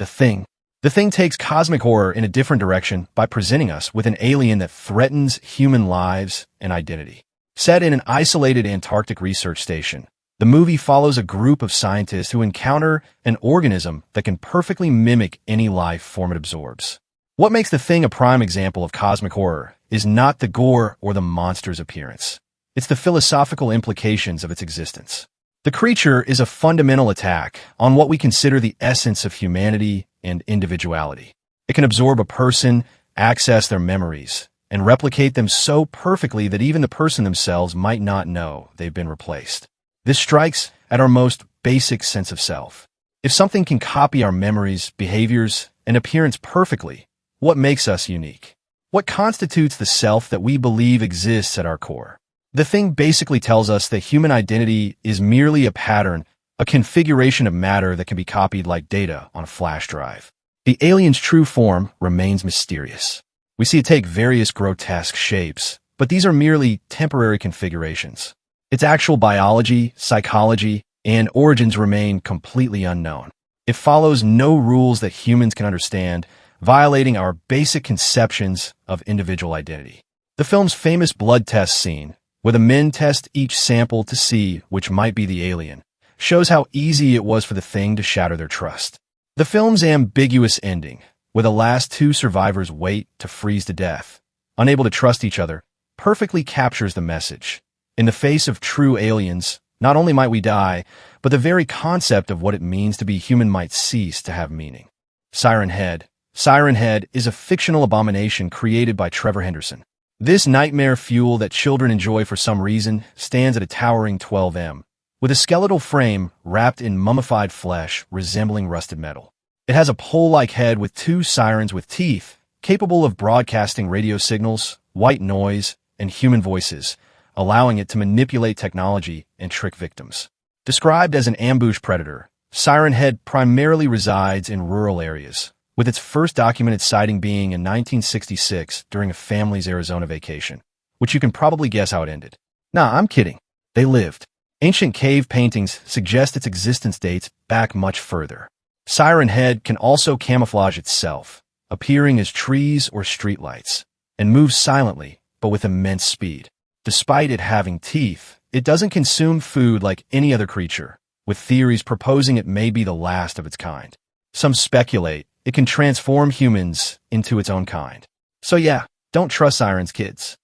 The Thing. The Thing takes cosmic horror in a different direction by presenting us with an alien that threatens human lives and identity. Set in an isolated Antarctic research station, the movie follows a group of scientists who encounter an organism that can perfectly mimic any life form it absorbs. What makes The Thing a prime example of cosmic horror is not the gore or the monster's appearance. It's the philosophical implications of its existence. The creature is a fundamental attack on what we consider the essence of humanity and individuality. It can absorb a person, access their memories, and replicate them so perfectly that even the person themselves might not know they've been replaced. This strikes at our most basic sense of self. If something can copy our memories, behaviors, and appearance perfectly, what makes us unique? What constitutes the self that we believe exists at our core? The Thing basically tells us that human identity is merely a pattern, a configuration of matter that can be copied like data on a flash drive. The alien's true form remains mysterious. We see it take various grotesque shapes, but these are merely temporary configurations. Its actual biology, psychology, and origins remain completely unknown. It follows no rules that humans can understand, violating our basic conceptions of individual identity. The film's famous blood test scene, where the men test each sample to see which might be the alien, shows how easy it was for the Thing to shatter their trust. The film's ambiguous ending, where the last two survivors wait to freeze to death, unable to trust each other, perfectly captures the message. In the face of true aliens, not only might we die, but the very concept of what it means to be human might cease to have meaning. Siren Head. Siren Head is a fictional abomination created by Trevor Henderson. This nightmare fuel that children enjoy for some reason stands at a towering 12 m, with a skeletal frame wrapped in mummified flesh resembling rusted metal. It has a pole-like head with two sirens with teeth, capable of broadcasting radio signals, white noise, and human voices, allowing it to manipulate technology and trick victims. Described as an ambush predator, Siren Head primarily resides in rural areas, with its first documented sighting being in 1966 during a family's Arizona vacation, which you can probably guess how it ended. Nah, I'm kidding. They lived. Ancient cave paintings suggest its existence dates back much further. Siren Head can also camouflage itself, appearing as trees or streetlights, and moves silently, but with immense speed. Despite it having teeth, it doesn't consume food like any other creature, with theories proposing it may be the last of its kind. Some speculate it can transform humans into its own kind. So yeah, don't trust sirens, kids.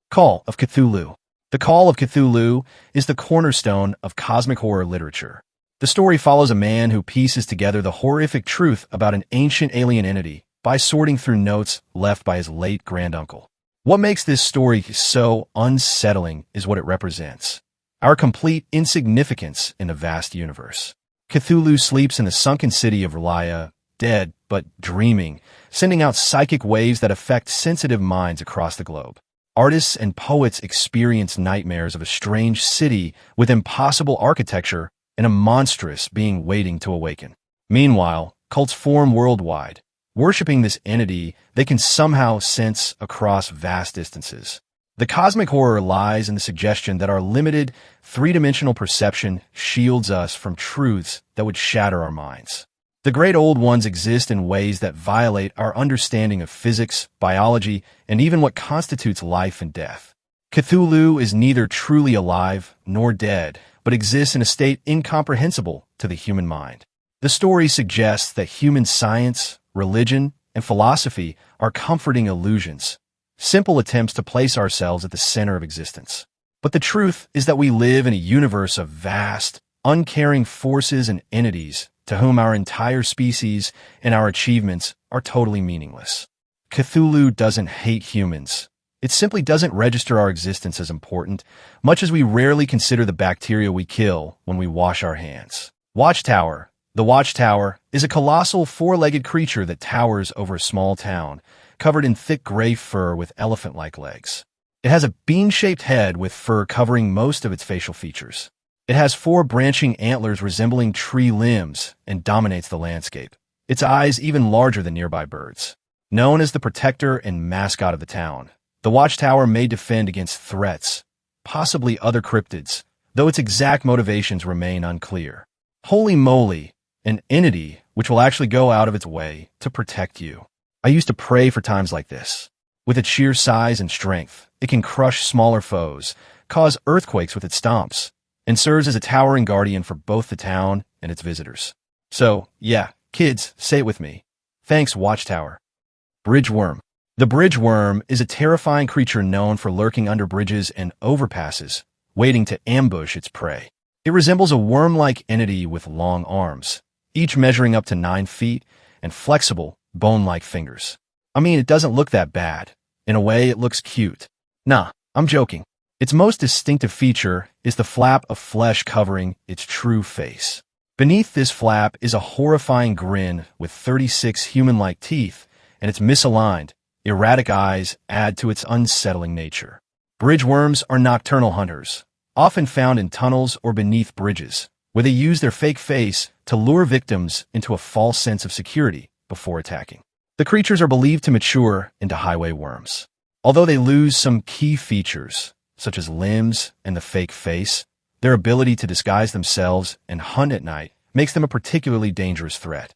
Call of Cthulhu. The Call of Cthulhu is the cornerstone of cosmic horror literature. The story follows a man who pieces together the horrific truth about an ancient alien entity by sorting through notes left by his late granduncle. What makes this story so unsettling is what it represents: our complete insignificance in the vast universe. Cthulhu sleeps in the sunken city of Relaya, dead but dreaming, sending out psychic waves that affect sensitive minds across the globe. Artists and poets experience nightmares of a strange city with impossible architecture and a monstrous being waiting to awaken. Meanwhile, cults form worldwide, worshipping this entity they can somehow sense across vast distances. The cosmic horror lies in the suggestion that our limited, three-dimensional perception shields us from truths that would shatter our minds. The great old ones exist in ways that violate our understanding of physics, biology, and even what constitutes life and death. Cthulhu is neither truly alive nor dead, but exists in a state incomprehensible to the human mind. The story suggests that human science, religion, and philosophy are comforting illusions, simple attempts to place ourselves at the center of existence. But the truth is that we live in a universe of vast, uncaring forces and entities to whom our entire species and our achievements are totally meaningless. Cthulhu doesn't hate humans. It simply doesn't register our existence as important, much as we rarely consider the bacteria we kill when we wash our hands. Watchtower. The Watchtower is a colossal four-legged creature that towers over a small town, covered in thick gray fur with elephant-like legs. It has a bean-shaped head with fur covering most of its facial features. It has four branching antlers resembling tree limbs and dominates the landscape, its eyes even larger than nearby birds. Known as the protector and mascot of the town, the Watchtower may defend against threats, possibly other cryptids, though its exact motivations remain unclear. Holy moly, an entity which will actually go out of its way to protect you. I used to pray for times like this. With its sheer size and strength, it can crush smaller foes, cause earthquakes with its stomps, and serves as a towering guardian for both the town and its visitors. So, yeah, kids, say it with me. Thanks, Watchtower. Bridgeworm. The Bridgeworm is a terrifying creature known for lurking under bridges and overpasses, waiting to ambush its prey. It resembles a worm-like entity with long arms, each measuring up to 9 feet, and flexible, bone-like fingers. I mean, it doesn't look that bad. In a way, it looks cute. Nah, I'm joking. Its most distinctive feature is the flap of flesh covering its true face. Beneath this flap is a horrifying grin with 36 human-like teeth, and its misaligned, erratic eyes add to its unsettling nature. Bridgeworms are nocturnal hunters, often found in tunnels or beneath bridges, where they use their fake face to lure victims into a false sense of security before attacking. The creatures are believed to mature into highway worms. Although they lose some key features, such as limbs and the fake face, their ability to disguise themselves and hunt at night makes them a particularly dangerous threat.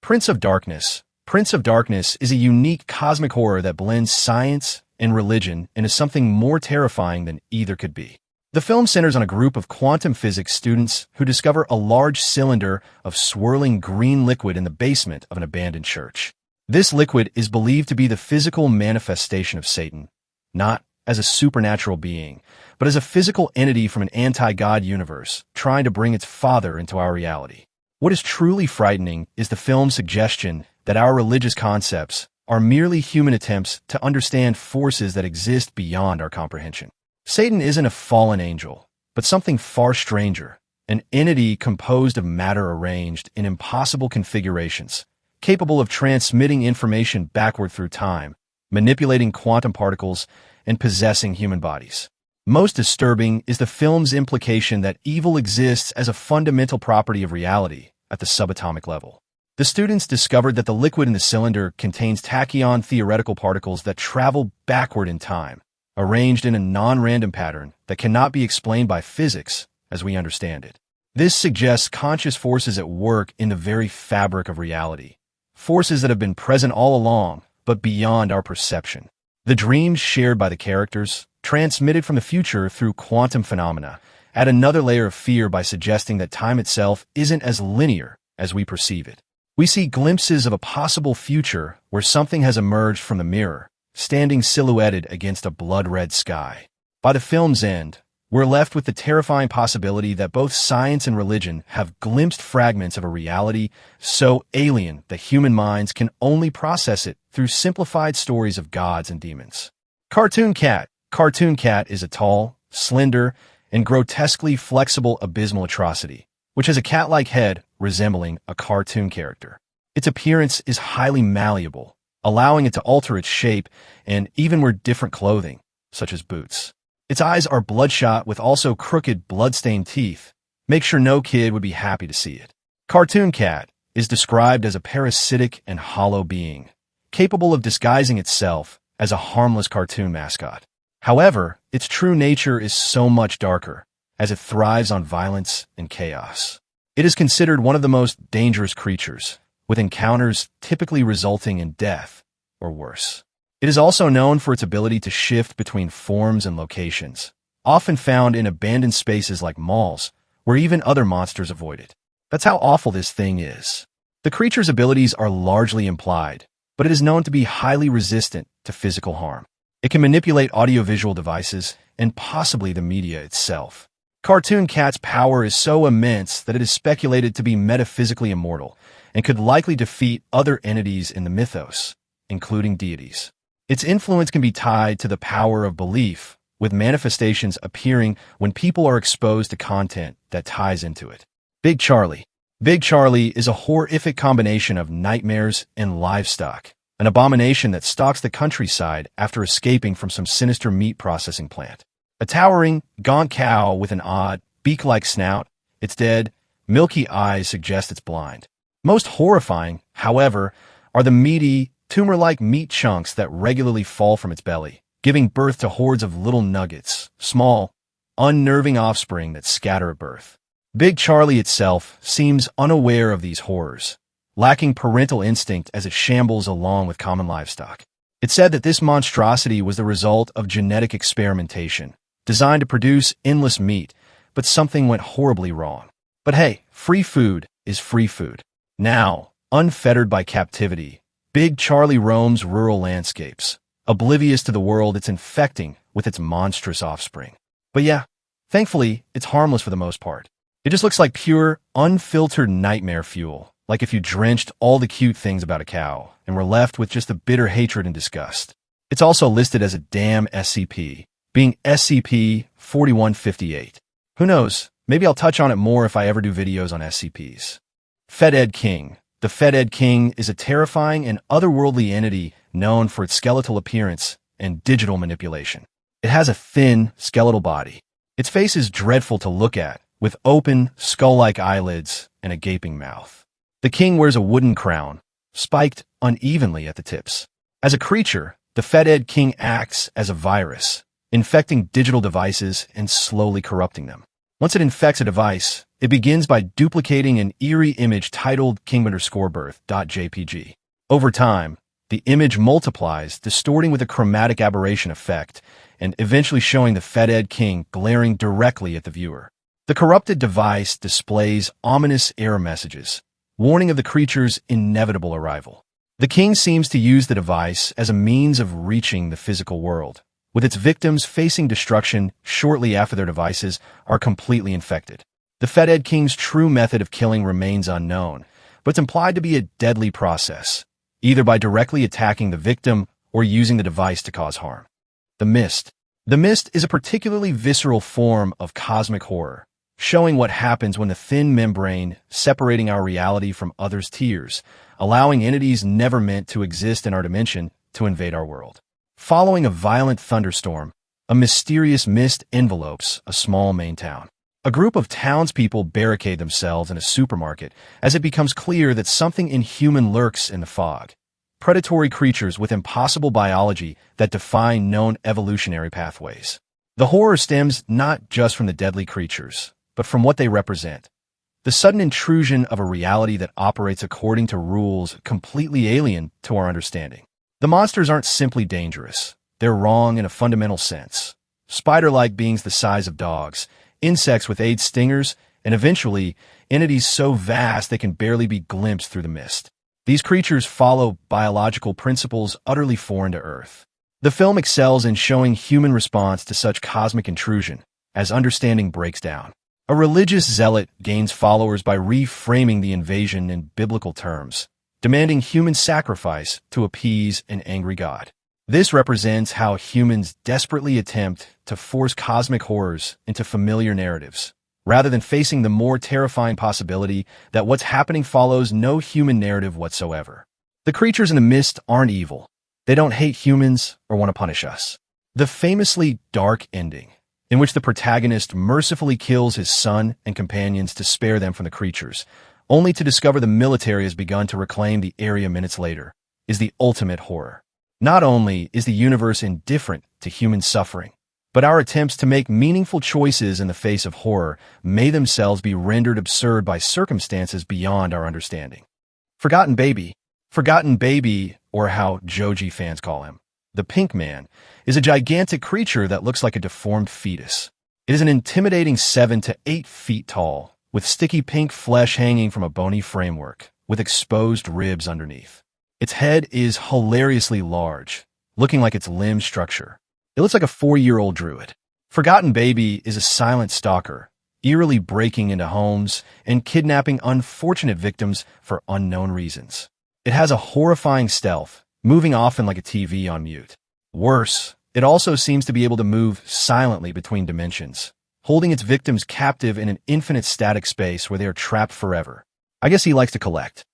Prince of Darkness. Prince of Darkness is a unique cosmic horror that blends science and religion into something more terrifying than either could be. The film centers on a group of quantum physics students who discover a large cylinder of swirling green liquid in the basement of an abandoned church. This liquid is believed to be the physical manifestation of Satan, not as a supernatural being, but as a physical entity from an anti-God universe trying to bring its father into our reality. What is truly frightening is the film's suggestion that our religious concepts are merely human attempts to understand forces that exist beyond our comprehension. Satan isn't a fallen angel, but something far stranger, an entity composed of matter arranged in impossible configurations, capable of transmitting information backward through time, manipulating quantum particles, and possessing human bodies. Most disturbing is the film's implication that evil exists as a fundamental property of reality at the subatomic level. The students discovered that the liquid in the cylinder contains tachyon theoretical particles that travel backward in time, arranged in a non-random pattern that cannot be explained by physics as we understand it. This suggests conscious forces at work in the very fabric of reality, forces that have been present all along, but beyond our perception. The dreams shared by the characters, transmitted from the future through quantum phenomena, add another layer of fear by suggesting that time itself isn't as linear as we perceive it. We see glimpses of a possible future where something has emerged from the mirror, standing silhouetted against a blood-red sky. By the film's end, we're left with the terrifying possibility that both science and religion have glimpsed fragments of a reality so alien that human minds can only process it through simplified stories of gods and demons. Cartoon Cat. Cartoon Cat is a tall, slender, and grotesquely flexible abysmal atrocity, which has a cat-like head resembling a cartoon character. Its appearance is highly malleable, allowing it to alter its shape and even wear different clothing, such as boots. Its eyes are bloodshot with also crooked, blood-stained teeth. Make sure no kid would be happy to see it. Cartoon Cat is described as a parasitic and hollow being, capable of disguising itself as a harmless cartoon mascot. However, its true nature is so much darker, as it thrives on violence and chaos. It is considered one of the most dangerous creatures, with encounters typically resulting in death or worse. It is also known for its ability to shift between forms and locations, often found in abandoned spaces like malls, where even other monsters avoid it. That's how awful this thing is. The creature's abilities are largely implied, but it is known to be highly resistant to physical harm. It can manipulate audiovisual devices and possibly the media itself. Cartoon Cat's power is so immense that it is speculated to be metaphysically immortal and could likely defeat other entities in the mythos, including deities. Its influence can be tied to the power of belief, with manifestations appearing when people are exposed to content that ties into it. Big Charlie. Big Charlie is a horrific combination of nightmares and livestock, an abomination that stalks the countryside after escaping from some sinister meat processing plant. A towering, gaunt cow with an odd, beak-like snout, its dead, milky eyes suggest it's blind. Most horrifying, however, are the meaty, tumor-like meat chunks that regularly fall from its belly, giving birth to hordes of little nuggets, small, unnerving offspring that scatter at birth. Big Charlie itself seems unaware of these horrors, lacking parental instinct as it shambles along with common livestock. It's said that this monstrosity was the result of genetic experimentation, designed to produce endless meat, but something went horribly wrong. But hey, free food is free food. Now, unfettered by captivity, Big Charlie roams rural landscapes, oblivious to the world it's infecting with its monstrous offspring. But yeah, thankfully, it's harmless for the most part. It just looks like pure, unfiltered nightmare fuel, like if you drenched all the cute things about a cow and were left with just the bitter hatred and disgust. It's also listed as a damn SCP, being SCP-4158. Who knows, maybe I'll touch on it more if I ever do videos on SCPs. Fetid King. The Fetid King is a terrifying and otherworldly entity known for its skeletal appearance and digital manipulation. It has a thin, skeletal body. Its face is dreadful to look at, with open, skull-like eyelids and a gaping mouth. The king wears a wooden crown, spiked unevenly at the tips. As a creature, the Fetid King acts as a virus, infecting digital devices and slowly corrupting them. Once it infects a device, it begins by duplicating an eerie image titled king_birth.jpg. Over time, the image multiplies, distorting with a chromatic aberration effect, and eventually showing the Fetid King glaring directly at the viewer. The corrupted device displays ominous error messages, warning of the creature's inevitable arrival. The king seems to use the device as a means of reaching the physical world, with its victims facing destruction shortly after their devices are completely infected. The Fetid King's true method of killing remains unknown, but it's implied to be a deadly process, either by directly attacking the victim or using the device to cause harm. The Mist. The Mist is a particularly visceral form of cosmic horror, showing what happens when the thin membrane separating our reality from others tears, allowing entities never meant to exist in our dimension to invade our world. Following a violent thunderstorm, a mysterious mist envelopes a small Maine town. A group of townspeople barricade themselves in a supermarket as it becomes clear that something inhuman lurks in the fog. Predatory creatures with impossible biology that defy known evolutionary pathways. The horror stems not just from the deadly creatures, but from what they represent. The sudden intrusion of a reality that operates according to rules completely alien to our understanding. The monsters aren't simply dangerous. They're wrong in a fundamental sense. Spider-like beings the size of dogs, insects with AIDS stingers, and eventually, entities so vast they can barely be glimpsed through the mist. These creatures follow biological principles utterly foreign to Earth. The film excels in showing human response to such cosmic intrusion, as understanding breaks down. A religious zealot gains followers by reframing the invasion in biblical terms, demanding human sacrifice to appease an angry God. This represents how humans desperately attempt to force cosmic horrors into familiar narratives, rather than facing the more terrifying possibility that what's happening follows no human narrative whatsoever. The creatures in the mist aren't evil. They don't hate humans or want to punish us. The famously dark ending, in which the protagonist mercifully kills his son and companions to spare them from the creatures, only to discover the military has begun to reclaim the area minutes later, is the ultimate horror. Not only is the universe indifferent to human suffering, but our attempts to make meaningful choices in the face of horror may themselves be rendered absurd by circumstances beyond our understanding. Forgotten Baby. Forgotten Baby, or how Joji fans call him, the Pink Man, is a gigantic creature that looks like a deformed fetus. It is an intimidating 7 to 8 feet tall, with sticky pink flesh hanging from a bony framework, with exposed ribs underneath. Its head is hilariously large, looking like its limb structure. It looks like a 4-year-old druid. Forgotten Baby is a silent stalker, eerily breaking into homes and kidnapping unfortunate victims for unknown reasons. It has a horrifying stealth, moving often like a TV on mute. Worse, it also seems to be able to move silently between dimensions, holding its victims captive in an infinite static space where they are trapped forever. I guess he likes to collect.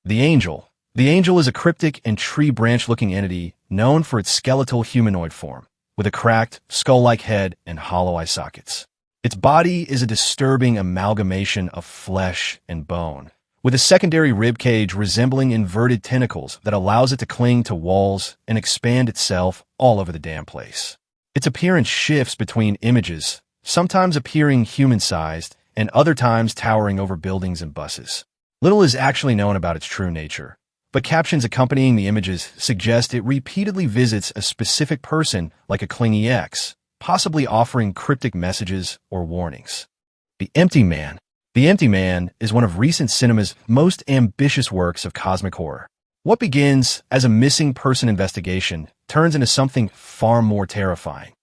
The Angel. The Angel is a cryptic and tree-branch-looking entity known for its skeletal humanoid form, with a cracked, skull-like head and hollow eye sockets. Its body is a disturbing amalgamation of flesh and bone, with a secondary ribcage resembling inverted tentacles that allows it to cling to walls and expand itself all over the damn place. Its appearance shifts between images, sometimes appearing human-sized and other times towering over buildings and buses. Little is actually known about its true nature, but captions accompanying the images suggest it repeatedly visits a specific person like a clingy ex, possibly offering cryptic messages or warnings. The Empty Man. The Empty Man is one of recent cinema's most ambitious works of cosmic horror. What begins as a missing person investigation turns into something far more terrifying.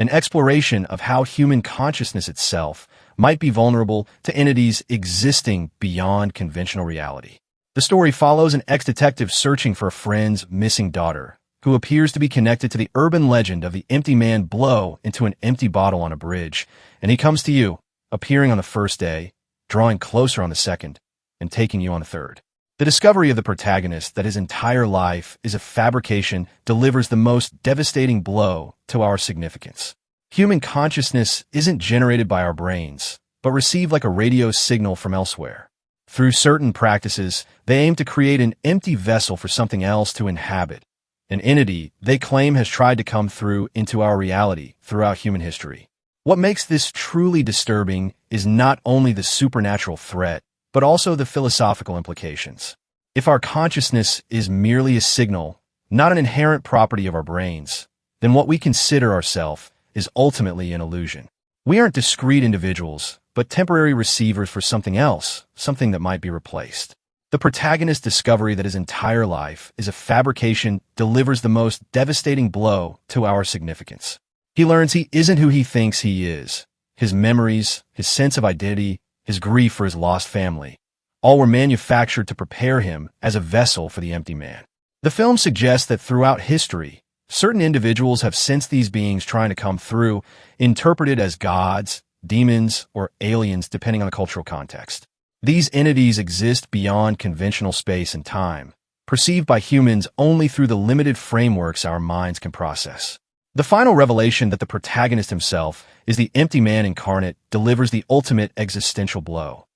An exploration of how human consciousness itself might be vulnerable to entities existing beyond conventional reality. The story follows an ex-detective searching for a friend's missing daughter, who appears to be connected to the urban legend of the Empty Man blow into an empty bottle on a bridge, and he comes to you, appearing on the first day, drawing closer on the second, and taking you on the third. The discovery of the protagonist that his entire life is a fabrication delivers the most devastating blow to our significance. Human consciousness isn't generated by our brains, but received like a radio signal from elsewhere. Through certain practices, they aim to create an empty vessel for something else to inhabit, an entity they claim has tried to come through into our reality throughout human history. What makes this truly disturbing is not only the supernatural threat, but also the philosophical implications. If our consciousness is merely a signal, not an inherent property of our brains, then what we consider ourselves is ultimately an illusion. We aren't discrete individuals, but temporary receivers for something else, something that might be replaced. The protagonist's discovery that his entire life is a fabrication delivers the most devastating blow to our significance. He learns he isn't who he thinks he is. His memories, his sense of identity, his grief for his lost family, all were manufactured to prepare him as a vessel for the Empty Man. The film suggests that throughout history, certain individuals have sensed these beings trying to come through, interpreted as gods, demons, or aliens depending on the cultural context. These entities exist beyond conventional space and time, perceived by humans only through the limited frameworks our minds can process. The final revelation that the protagonist himself is the Empty Man incarnate delivers the ultimate existential blow.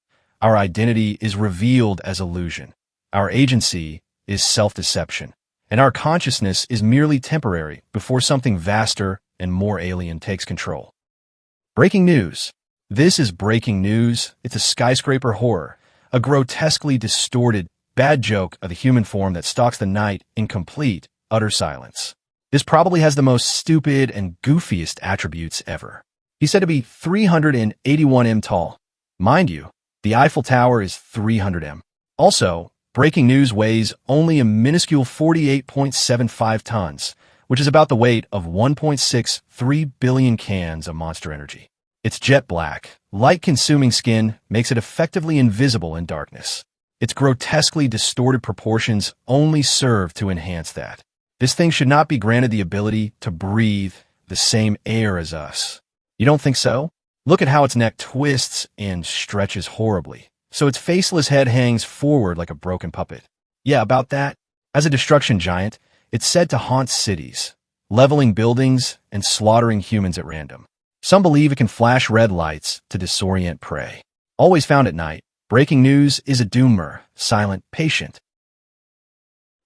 Our identity is revealed as illusion. Our agency is self-deception. And our consciousness is merely temporary before something vaster and more alien takes control. Breaking news. This is breaking news. It's a skyscraper horror, a grotesquely distorted, bad joke of the human form that stalks the night in complete, utter silence. This probably has the most stupid and goofiest attributes ever. He's said to be 381 m tall. Mind you, the Eiffel Tower is 300 m. Also, breaking news weighs only a minuscule 48.75 tons, which is about the weight of 1.63 billion cans of Monster Energy. Its jet black, light-consuming skin makes it effectively invisible in darkness. Its grotesquely distorted proportions only serve to enhance that. This thing should not be granted the ability to breathe the same air as us. You don't think so? Look at how its neck twists and stretches horribly, so its faceless head hangs forward like a broken puppet. Yeah, about that. As a destruction giant, it's said to haunt cities, leveling buildings and slaughtering humans at random. Some believe it can flash red lights to disorient prey. Always found at night, breaking news is a doomer, silent, patient.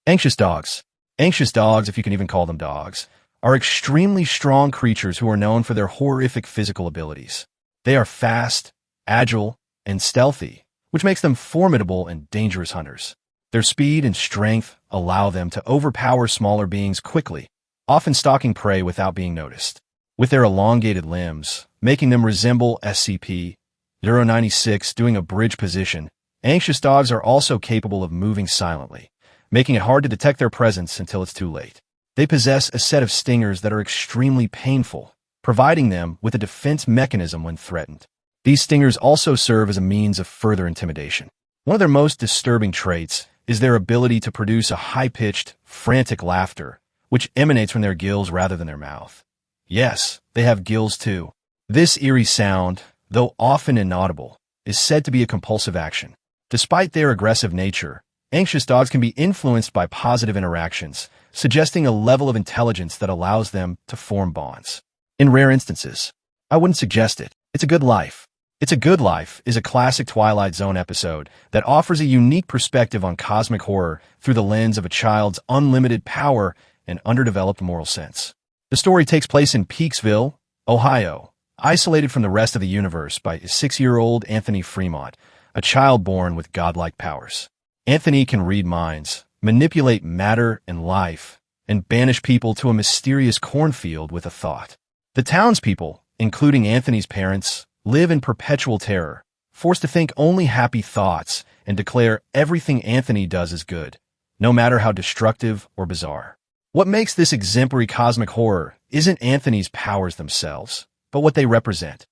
Anxious dogs. Anxious dogs, if you can even call them dogs, are extremely strong creatures who are known for their horrific physical abilities. They are fast, agile, and stealthy, which makes them formidable and dangerous hunters. Their speed and strength allow them to overpower smaller beings quickly, often stalking prey without being noticed. With their elongated limbs, making them resemble SCP-096 doing a bridge position, anxious dogs are also capable of moving silently, making it hard to detect their presence until it's too late. They possess a set of stingers that are extremely painful, providing them with a defense mechanism when threatened. These stingers also serve as a means of further intimidation. One of their most disturbing traits is their ability to produce a high-pitched, frantic laughter, which emanates from their gills rather than their mouth. Yes, they have gills too. This eerie sound, though often inaudible, is said to be a compulsive action. Despite their aggressive nature, anxious dogs can be influenced by positive interactions, suggesting a level of intelligence that allows them to form bonds. In rare instances, I wouldn't suggest it. It's a Good Life. It's a Good Life is a classic Twilight Zone episode that offers a unique perspective on cosmic horror through the lens of a child's unlimited power and underdeveloped moral sense. The story takes place in Peaksville, Ohio, isolated from the rest of the universe by 6-year-old Anthony Fremont, a child born with godlike powers. Anthony can read minds, manipulate matter and life, and banish people to a mysterious cornfield with a thought. The townspeople, including Anthony's parents, live in perpetual terror, forced to think only happy thoughts and declare everything Anthony does is good, no matter how destructive or bizarre. What makes this exemplary cosmic horror isn't Anthony's powers themselves, but what they represent.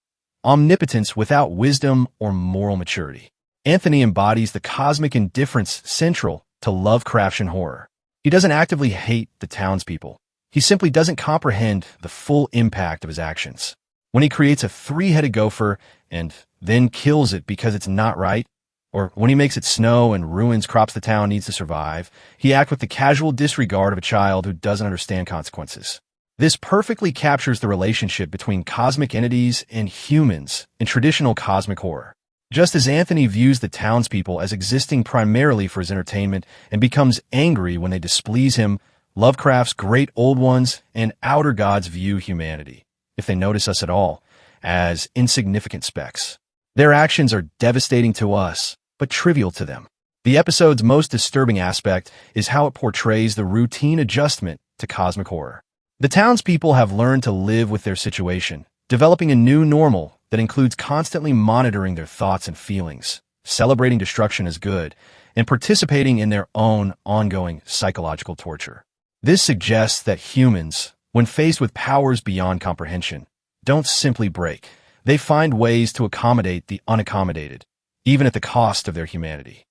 Omnipotence without wisdom or moral maturity. Anthony embodies the cosmic indifference central to Lovecraftian horror. He doesn't actively hate the townspeople. He simply doesn't comprehend the full impact of his actions. When he creates a three-headed gopher and then kills it because it's not right, or when he makes it snow and ruins crops the town needs to survive, he acts with the casual disregard of a child who doesn't understand consequences. This perfectly captures the relationship between cosmic entities and humans in traditional cosmic horror. Just as Anthony views the townspeople as existing primarily for his entertainment and becomes angry when they displease him, Lovecraft's great old ones and outer gods view humanity, if they notice us at all, as insignificant specks. Their actions are devastating to us, but trivial to them. The episode's most disturbing aspect is how it portrays the routine adjustment to cosmic horror. The townspeople have learned to live with their situation, developing a new normal that includes constantly monitoring their thoughts and feelings, celebrating destruction as good, and participating in their own ongoing psychological torture. This suggests that humans, when faced with powers beyond comprehension, don't simply break. They find ways to accommodate the unaccommodated, even at the cost of their humanity.